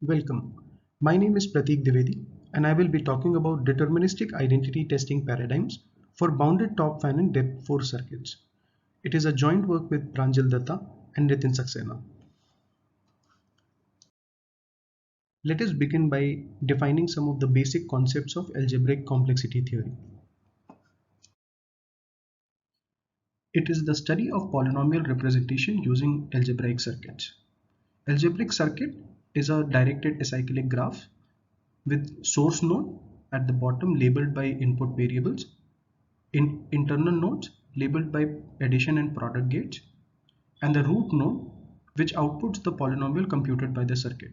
Welcome. My name is Prateek Dwivedi, and I will be talking about deterministic identity testing paradigms for bounded top fan and depth 4 circuits. It is a joint work with Pranjal Datta and Nitin Saxena. Let us begin by defining some of the basic concepts of algebraic complexity theory. It is the study of polynomial representation using algebraic circuits. Algebraic circuit is a directed acyclic graph with source node at the bottom labeled by input variables, in internal nodes labeled by addition and product gates, and the root node which outputs the polynomial computed by the circuit.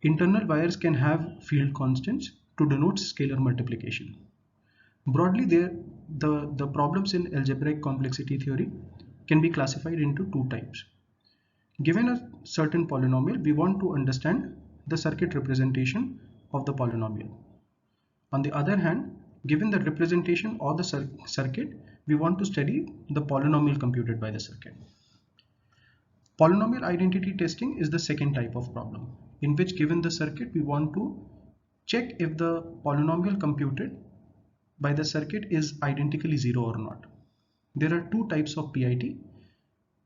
Internal wires can have field constants to denote scalar multiplication. Broadly, the problems in algebraic complexity theory can be classified into two types. Given a certain polynomial, we want to understand the circuit representation of the polynomial. On the other hand, given the representation of the circuit, we want to study the polynomial computed by the circuit. Polynomial identity testing is the second type of problem, in which given the circuit, we want to check if the polynomial computed by the circuit is identically zero or not. There are two types of PIT.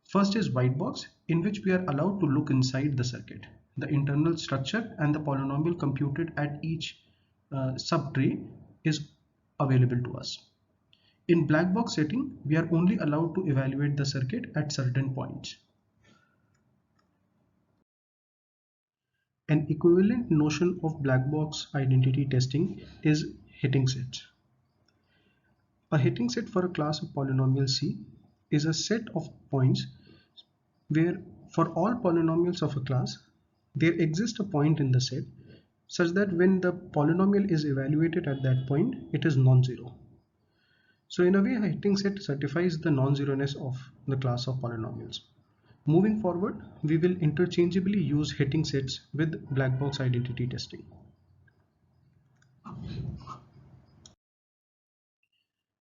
First is white box, in which we are allowed to look inside the circuit, the internal structure and the polynomial computed at each subtree is available to us. In black box setting, we are only allowed to evaluate the circuit at certain points. An equivalent notion of black box identity testing is hitting sets. A hitting set for a class of polynomial C is a set of points where for all polynomials of a class, there exists a point in the set such that when the polynomial is evaluated at that point, it is non-zero. So in a way, a hitting set certifies the non-zeroness of the class of polynomials. Moving forward, we will interchangeably use hitting sets with black box identity testing.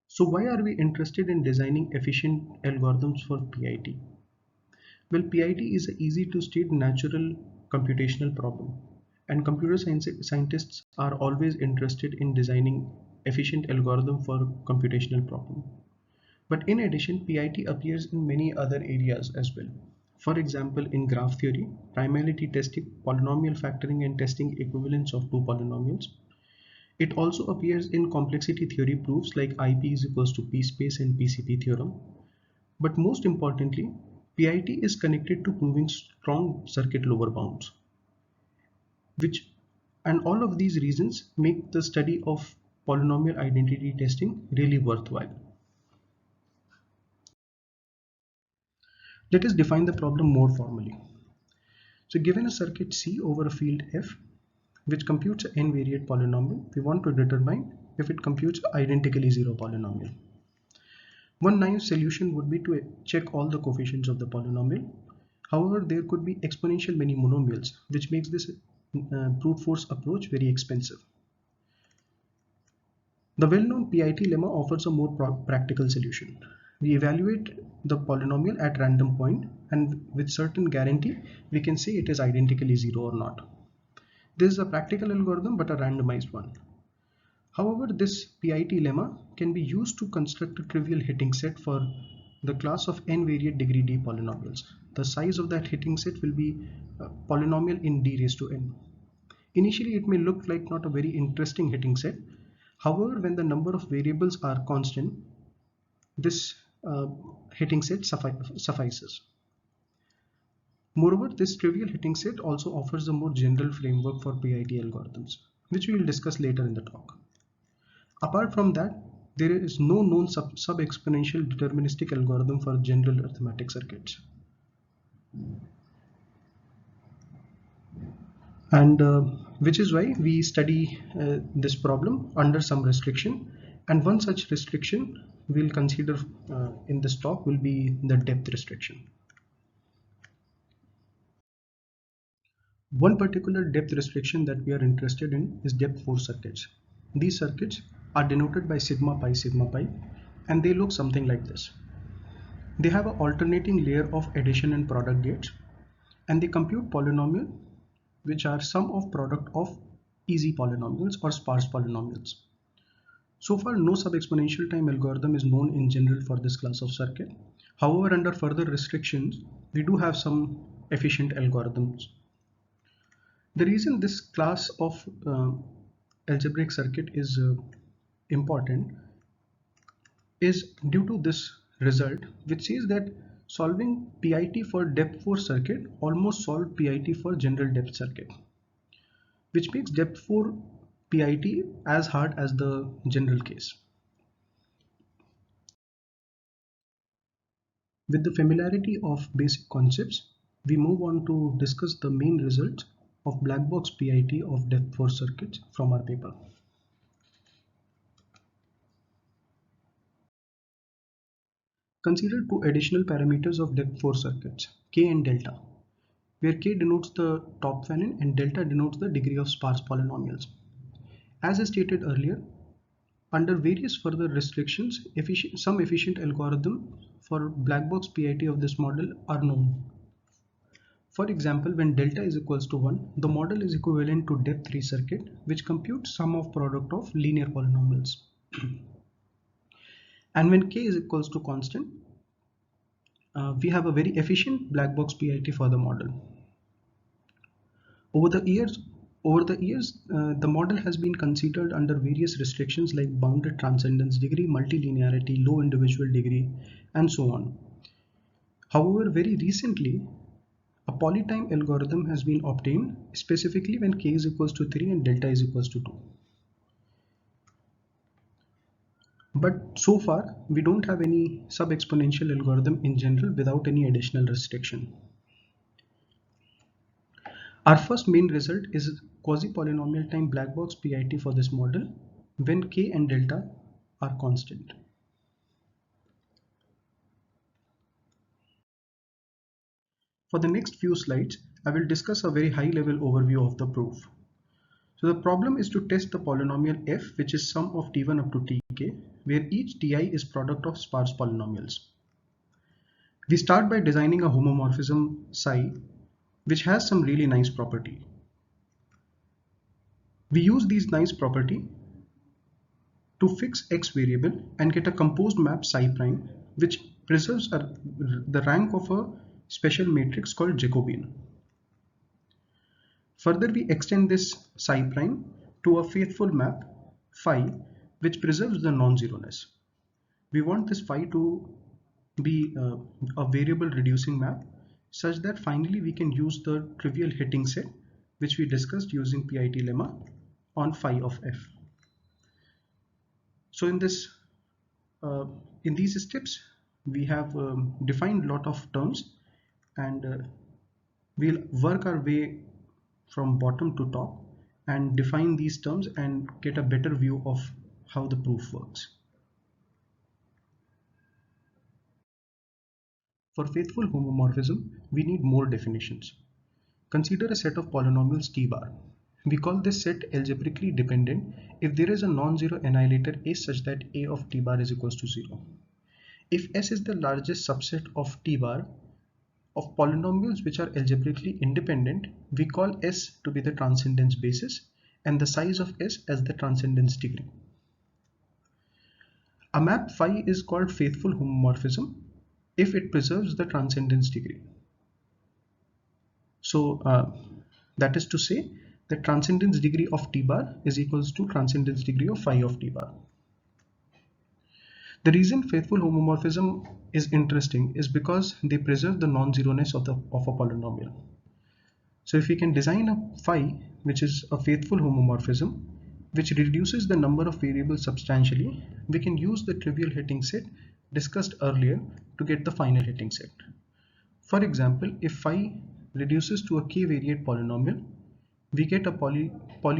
So why are we interested in designing efficient algorithms for PIT? Well, PIT is an easy to state natural computational problem, and computer scientists are always interested in designing efficient algorithm for computational problem. But in addition, PIT appears in many other areas as well. For example, in graph theory, primality testing, polynomial factoring and testing equivalence of two polynomials. It also appears in complexity theory proofs like IP is equals to P space and PCP theorem. But most importantly, PIT is connected to proving strong circuit lower bounds, and all of these reasons make the study of polynomial identity testing really worthwhile. Let us define the problem more formally. So given a circuit C over a field F, which computes an n-variate polynomial, we want to determine if it computes identically zero polynomial. One naive solution would be to check all the coefficients of the polynomial. However, there could be exponential many monomials, which makes this brute force approach very expensive. The well-known PIT lemma offers a more practical solution. We evaluate the polynomial at random point, and with certain guarantee, we can say it is identically zero or not. This is a practical algorithm, but a randomized one. However, this PIT lemma can be used to construct a trivial hitting set for the class of n-variate degree d polynomials. The size of that hitting set will be a polynomial in d raised to n. Initially, it may look like not a very interesting hitting set. However, when the number of variables are constant, this hitting set suffices. Moreover, this trivial hitting set also offers a more general framework for PIT algorithms, which we will discuss later in the talk. Apart from that, there is no known sub-exponential deterministic algorithm for general arithmetic circuits. And which is why we study this problem under some restriction, and one such restriction we'll consider in this talk will be the depth restriction. One particular depth restriction that we are interested in is depth 4 circuits. These circuits are denoted by sigma pi, and they look something like this. They have an alternating layer of addition and product gates, and they compute polynomial which are sum of product of easy polynomials or sparse polynomials. So far, no sub-exponential time algorithm is known in general for this class of circuit. However, under further restrictions, we do have some efficient algorithms. The reason this class of algebraic circuit is important is due to this result, which says that solving PIT for depth 4 circuit almost solved PIT for general depth circuit, which makes depth 4 PIT as hard as the general case. With the familiarity of basic concepts, we move on to discuss the main results of black box PIT of depth 4 circuits from our paper. Consider two additional parameters of depth 4 circuits, K and delta, where K denotes the top value and delta denotes the degree of sparse polynomials. As I stated earlier, under various further restrictions, some efficient algorithms for black box PIT of this model are known. For example, when delta is equals to 1, the model is equivalent to depth 3 circuit, which computes sum of product of linear polynomials. And when K is equals to constant, we have a very efficient black box PIT for the model. Over the years, the model has been considered under various restrictions like bounded transcendence degree, multilinearity, low individual degree, and so on. However, very recently, a polytime algorithm has been obtained, specifically when K is equals to 3 and delta is equals to 2. But so far, we don't have any sub-exponential algorithm in general without any additional restriction. Our first main result is quasi-polynomial time black box PIT for this model when K and delta are constant. For the next few slides, I will discuss a very high-level overview of the proof. So the problem is to test the polynomial f, which is sum of t1 up to tk, where each ti is product of sparse polynomials. We start by designing a homomorphism psi, which has some really nice property. We use these nice property to fix x variable and get a composed map psi prime, which preserves the rank of a special matrix called Jacobian. Further, we extend this psi prime to a faithful map phi, which preserves the non-zeroness. We want this phi to be a variable reducing map such that finally we can use the trivial hitting set, which we discussed using PIT lemma, on phi of f. So in these steps, we have defined a lot of terms, and we'll work our way from bottom to top and define these terms and get a better view of how the proof works. For faithful homomorphism, we need more definitions. Consider a set of polynomials t bar. We call this set algebraically dependent if there is a non-zero annihilator S such that A of t bar is equals to 0. If S is the largest subset of t bar of polynomials which are algebraically independent, we call S to be the transcendence basis and the size of S as the transcendence degree. A map phi is called faithful homomorphism if it preserves the transcendence degree. So that is to say the transcendence degree of t bar is equals to transcendence degree of phi of t bar. The reason faithful homomorphism is interesting is because they preserve the non-zeroness of a polynomial. So if we can design a phi which is a faithful homomorphism which reduces the number of variables substantially, we can use the trivial hitting set discussed earlier to get the final hitting set. For example, if phi reduces to a k-variate polynomial, we get a poly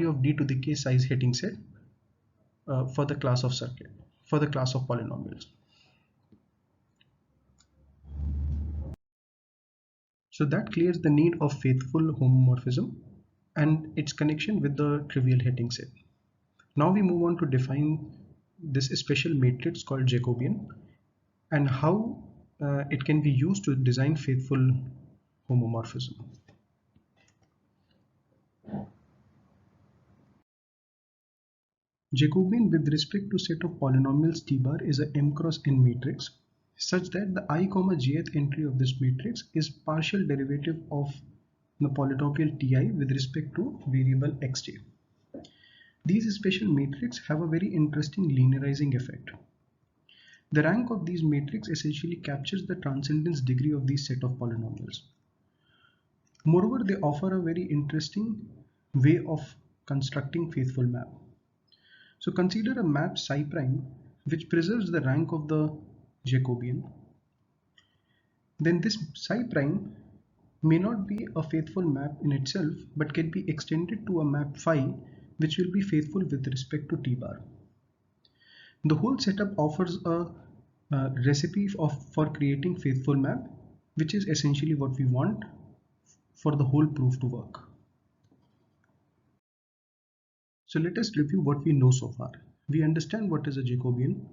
of d to the k size hitting set for the class of polynomials. So that clears the need of faithful homomorphism and its connection with the trivial hitting set. Now we move on to define this special matrix called Jacobian and how it can be used to design faithful homomorphism. Jacobian with respect to set of polynomials T bar is a M cross N matrix such that the I comma jth entry of this matrix is partial derivative of the polynomial Ti with respect to variable xj. These special matrices have a very interesting linearizing effect. The rank of these matrices essentially captures the transcendence degree of these set of polynomials. Moreover, they offer a very interesting way of constructing faithful map. So consider a map psi prime which preserves the rank of the Jacobian. Then this psi prime may not be a faithful map in itself, but can be extended to a map phi which will be faithful with respect to T bar. The whole setup offers a recipe for creating faithful map, which is essentially what we want for the whole proof to work. So let us review what we know so far. We understand what is a Jacobian,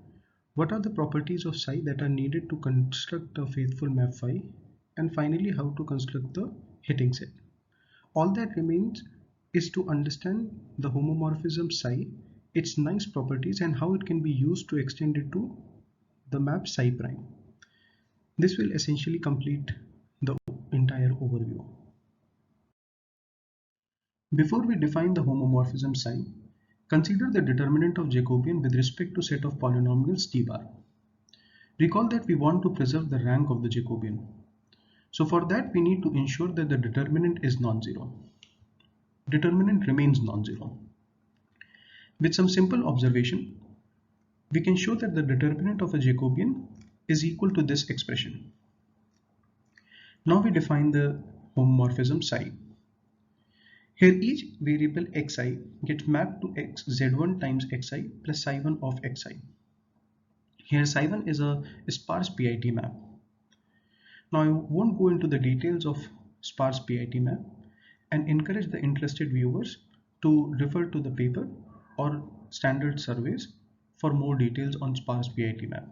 what are the properties of psi that are needed to construct a faithful map phi, and finally how to construct the hitting set. All that remains is to understand the homomorphism psi, its nice properties, and how it can be used to extend it to the map psi prime. This will essentially complete the entire overview. Before we define the homomorphism psi, consider the determinant of Jacobian with respect to set of polynomials T bar. Recall that we want to preserve the rank of the Jacobian. So for that we need to ensure that the determinant is non-zero. Determinant remains non-zero. With some simple observation, we can show that the determinant of a Jacobian is equal to this expression. Now we define the homomorphism psi. Here each variable xi gets mapped to z1 times xi plus psi1 of xi. Here psi1 is a sparse PIT map. Now I won't go into the details of sparse PIT map and encourage the interested viewers to refer to the paper or standard surveys for more details on sparse PIT map.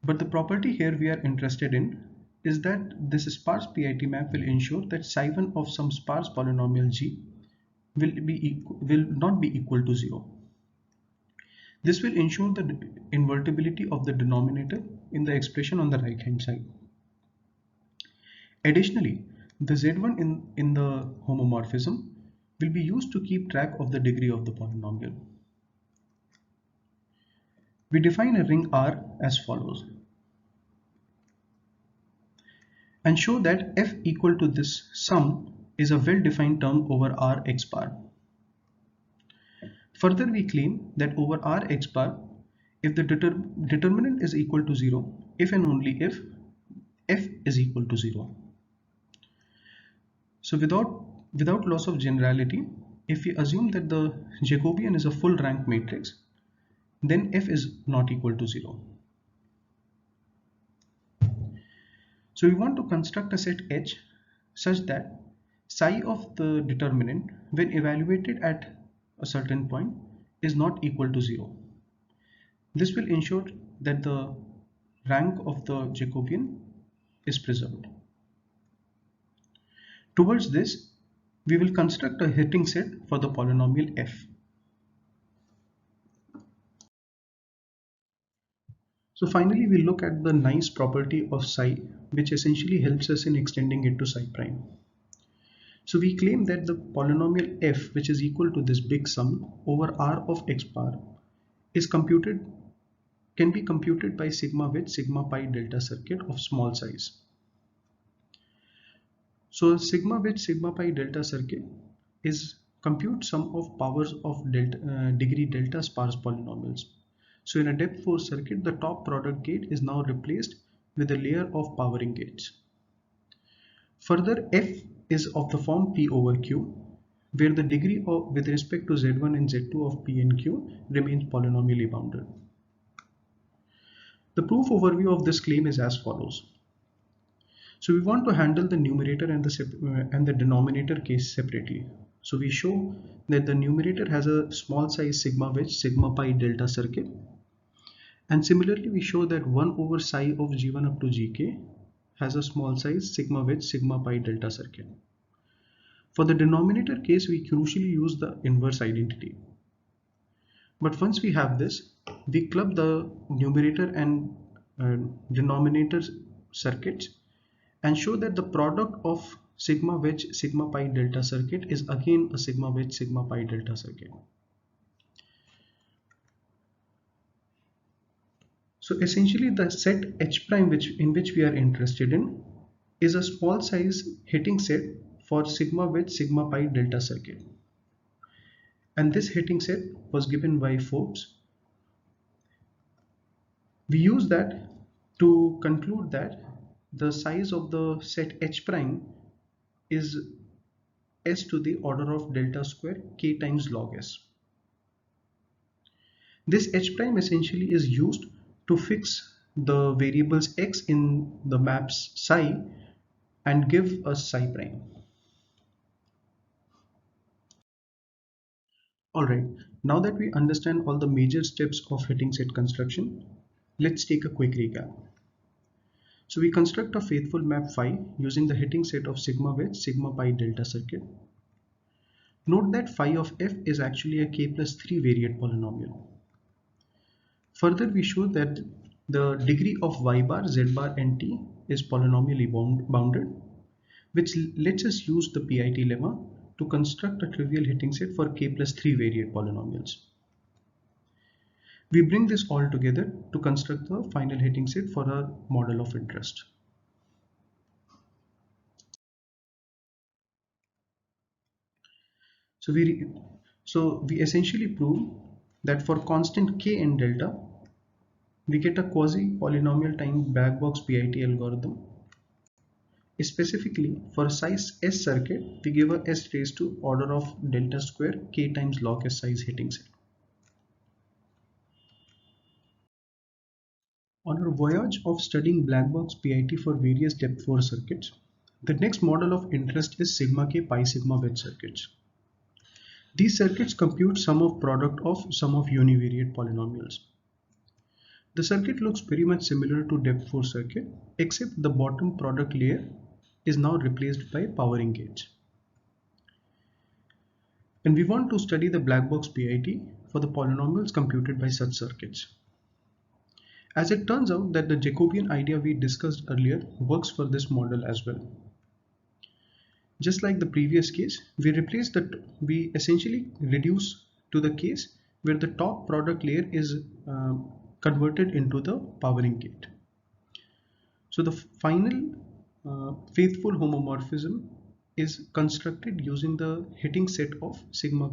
But the property here we are interested in is that this sparse PIT map will ensure that psi1 of some sparse polynomial g will not be equal to 0. This will ensure the invertibility of the denominator in the expression on the right hand side. Additionally, the z1 in the homomorphism will be used to keep track of the degree of the polynomial. We define a ring R as follows and show that f equal to this sum is a well-defined term over R x bar. Further, we claim that over R x bar, if the determinant is equal to 0, if and only if f is equal to 0. So without loss of generality, if we assume that the Jacobian is a full rank matrix, then f is not equal to 0. So we want to construct a set H such that psi of the determinant when evaluated at a certain point is not equal to 0. This will ensure that the rank of the Jacobian is preserved. Towards this, we will construct a hitting set for the polynomial f. So finally, we look at the nice property of psi, which essentially helps us in extending it to psi prime. So we claim that the polynomial f, which is equal to this big sum over R of x bar, can be computed by sigma with sigma pi delta circuit of small size. So sigma with sigma pi delta circuit is compute sum of powers of degree delta sparse polynomials. So in a depth 4 circuit, the top product gate is now replaced with a layer of powering gates. Further, f is of the form p over q, where the degree with respect to z1 and z2 of p and q remains polynomially bounded. The proof overview of this claim is as follows. So we want to handle the numerator and the denominator case separately. So we show that the numerator has a small size sigma wedge sigma pi delta circuit, and similarly we show that 1 over psi of g1 up to gk has a small size sigma wedge sigma pi delta circuit. For the denominator case, we crucially use the inverse identity. But once we have this, we club the numerator and denominator circuits and show that the product of sigma wedge sigma pi delta circuit is again a sigma wedge sigma pi delta circuit. So essentially the set H prime in which we are interested in is a small size hitting set for sigma wedge sigma pi delta circuit. And this hitting set was given by Forbes. We use that to conclude that the size of the set H prime is s to the order of delta square k times log s. This H prime essentially is used to fix the variables x in the maps psi and give us psi prime. Alright, now that we understand all the major steps of hitting set construction, let's take a quick recap. So we construct a faithful map phi using the hitting set of sigma wedge sigma pi delta circuit. Note that phi of f is actually a k plus 3 variate polynomial. Further, we show that the degree of y bar, z bar and t is polynomially bounded, which lets us use the PIT lemma to construct a trivial hitting set for k plus 3 variate polynomials. We bring this all together to construct the final hitting set for our model of interest. So we essentially prove that for constant k and delta, we get a quasi-polynomial time black box PIT algorithm. Specifically, for size S circuit, we give a S raised to order of delta square k times log S size hitting set. On our voyage of studying black box PIT for various depth 4 circuits, the next model of interest is sigma k pi sigma wedge circuits. These circuits compute sum of product of sum of univariate polynomials. The circuit looks very much similar to depth 4 circuit, except the bottom product layer is now replaced by powering gates. And we want to study the black box PIT for the polynomials computed by such circuits. As it turns out that the Jacobian idea we discussed earlier works for this model as well. Just like the previous case, we essentially reduce to the case where the top product layer is converted into the powering gate. So the final faithful homomorphism is constructed using the hitting set of sigma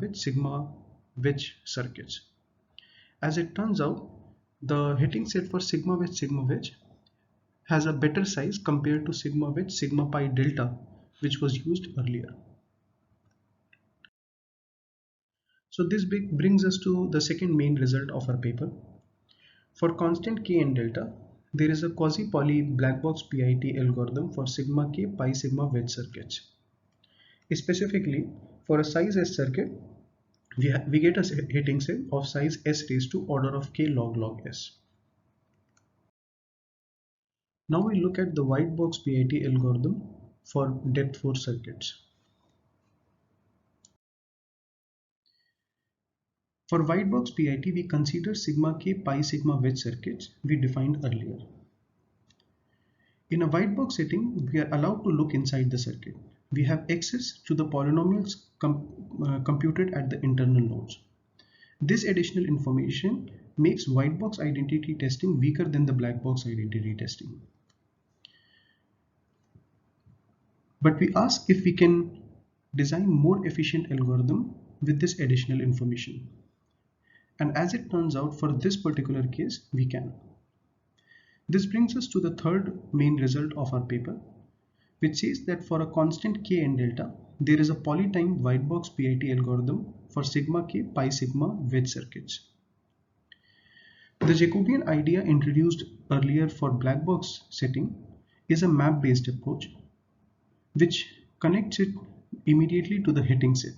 wedge circuits. As it turns out, the hitting set for sigma wedge has a better size compared to sigma wedge sigma pi delta, which was used earlier. So this brings us to the second main result of our paper. For constant k and delta, there is a quasi-poly black box PIT algorithm for sigma k pi sigma wedge circuits. Specifically, for a size S circuit, we get a hitting set of size S raised to order of k log S. Now we look at the white box PIT algorithm for depth 4 circuits. For white box PIT, we consider sigma k pi sigma wedge circuits we defined earlier. In a white box setting, we are allowed to look inside the circuit. We have access to the polynomials computed at the internal nodes. This additional information makes white box identity testing weaker than the black box identity testing. But we ask if we can design more efficient algorithm with this additional information. And as it turns out, for this particular case, we can. This brings us to the third main result of our paper, which says that for a constant k and delta, there is a polytime white box PIT algorithm for sigma k pi sigma wedge circuits. The Jacobian idea introduced earlier for black box setting is a map-based approach, which connects it immediately to the hitting set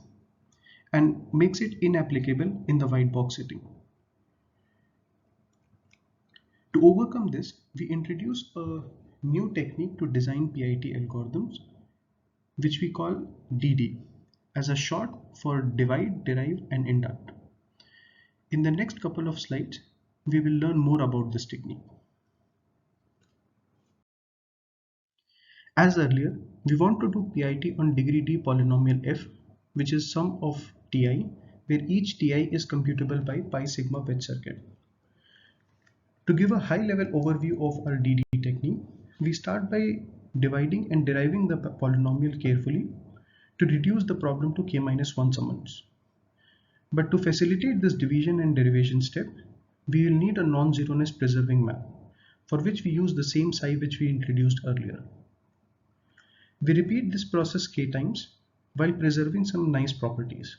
and makes it inapplicable in the white box setting. To overcome this, we introduce a new technique to design PIT algorithms, which we call DD, as a short for divide, derive, and induct. In the next couple of slides, we will learn more about this technique. As earlier, we want to do PIT on degree D polynomial f, which is sum of Ti, where each Ti is computable by pi sigma wedge circuit. To give a high-level overview of our DD technique, we start by dividing and deriving the polynomial carefully to reduce the problem to k-1 summands. But to facilitate this division and derivation step, we will need a non-zeroness preserving map, for which we use the same psi which we introduced earlier. We repeat this process k times while preserving some nice properties.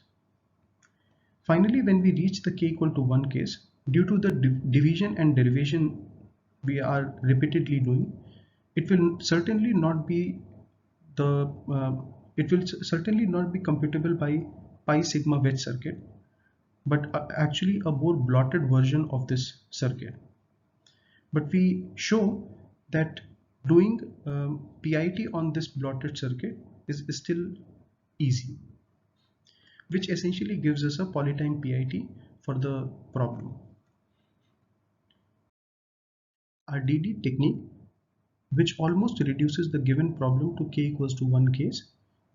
Finally, when we reach the k equal to 1 case, due to the division and derivation we are repeatedly doing, it will certainly not be computable by pi sigma wedge circuit, but actually a more blotted version of this circuit. But we show that doing PIT on this blotted circuit is still easy, which essentially gives us a polytime PIT for the problem. Our DD technique, which almost reduces the given problem to k equals to 1 case,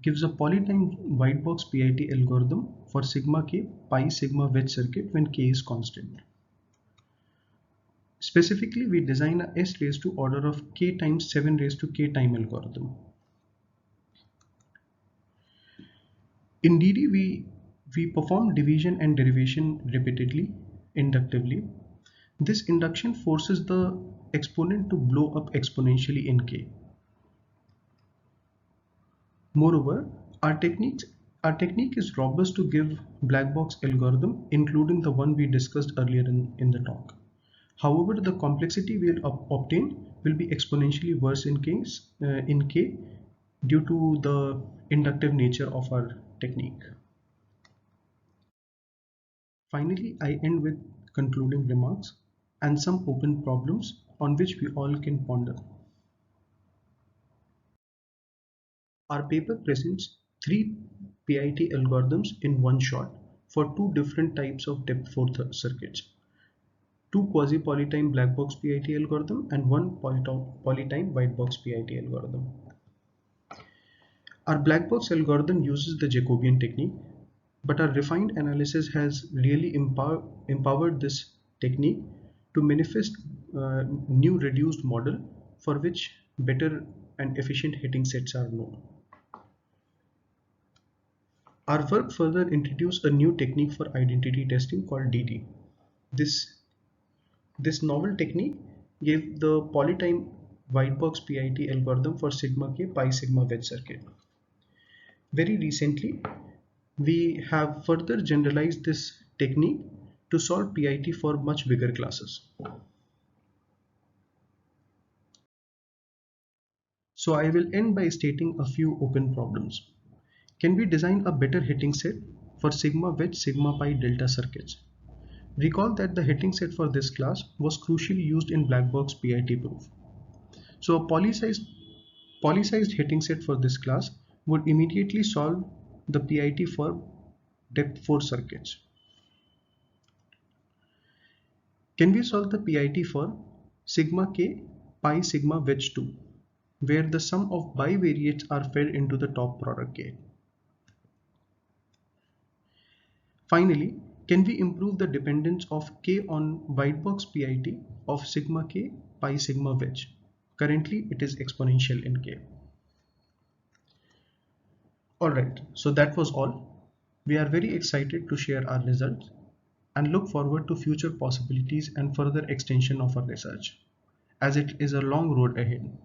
gives a polytime white box PIT algorithm for sigma k pi sigma wedge circuit when k is constant. Specifically, we design a s raised to order of k times 7 raised to k time algorithm. In DD, we perform division and derivation repeatedly, inductively. This induction forces the exponent to blow up exponentially in k. Moreover, our technique is robust to give black box algorithm, including the one we discussed earlier in the talk. However, the complexity we will obtain will be exponentially worse in k due to the inductive nature of our technique. Finally, I end with concluding remarks and some open problems on which we all can ponder. Our paper presents 3 PIT algorithms in one shot for 2 different types of depth 4 circuits. 2 quasi-polytime black box PIT algorithm and 1 polytime white box PIT algorithm. Our black box algorithm uses the Jacobian technique, but our refined analysis has really empowered this technique to manifest new reduced model for which better and efficient hitting sets are known. Our work further introduced a new technique for identity testing called DD. This novel technique gave the polytime white box PIT algorithm for sigma k pi sigma wedge circuit. Very recently, we have further generalized this technique to solve PIT for much bigger classes. So I will end by stating a few open problems. Can we design a better hitting set for sigma wedge sigma pi delta circuits? Recall that the hitting set for this class was crucially used in black box PIT proof. So a poly-sized hitting set for this class would immediately solve the PIT for depth 4 circuits. Can we solve the PIT for sigma k pi sigma wedge 2, where the sum of bivariates are fed into the top product gate? Finally, can we improve the dependence of k on white box PIT of sigma k pi sigma wedge? Currently, it is exponential in k. Alright, so that was all. We are very excited to share our results and look forward to future possibilities and further extension of our research, as it is a long road ahead.